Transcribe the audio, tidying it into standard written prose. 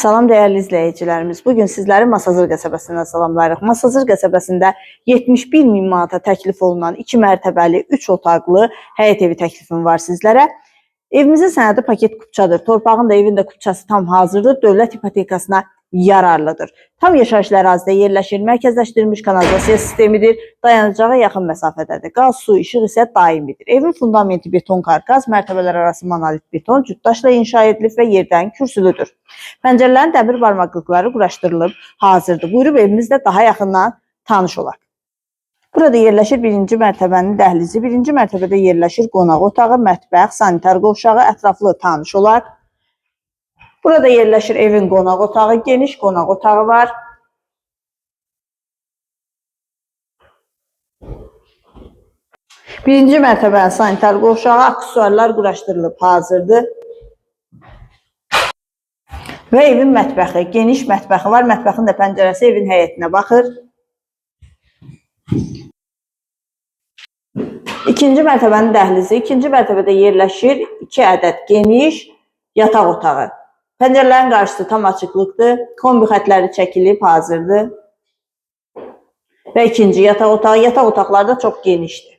Salam dəyərli izləyicilərimiz. Bugün sizləri Masazır qəsəbəsindən salamlayırıq. Masazır qəsəbəsində 71 min manata təklif olunan 2 mərtəbəli, 3 otaqlı həyət evi təklifim var sizlərə. Evimizin sənədi paket kupçadır. Torpağın da evin də kupçası tam hazırdır. Dövlət hipotekasına yararlıdır. Tam yaşayışlı ərazidə yerləşir. Mərkəzləşdirilmiş kanalizasiya sistemidir. Dayanacağa yaxın məsafədədir. Qaz, su, işıq isə daimidir. Evin fundamenti beton karkas, mərtəbələr arası monolit beton, cütdaşla inşa edilib və yerdən kürsülüdür. Pəncərələrin dəmir barmaqlıqları quraşdırılıb hazırdır. Buyurub evimizdə daha yaxından tanış olaq. Burada yerləşir birinci mərtəbənin dəhlizi, birinci mərtəbədə yerləşir qonaq otağı, mətbəx, sanitar qovşağı, ətraflı tanış olaq. Burada yerləşir evin qonaq otağı, geniş qonaq otağı var. Birinci mərtəbənin sanitar qovşağı, aksesuarlar quraşdırılıb hazırdır. Və evin mətbəxi, geniş mətbəxi var. Mətbəxin də pəncərəsi evin həyətinə baxır. İkinci mərtəbənin dəhlizi, ikinci mərtəbədə yerləşir 2 ədəd geniş yataq otağı. Pəncərələrin qarşısı tam açıqlıqdır. Kombi xətləri çəkilib hazırdır. Və ikinci yataq otağı, yataq otaqları da çox genişdir.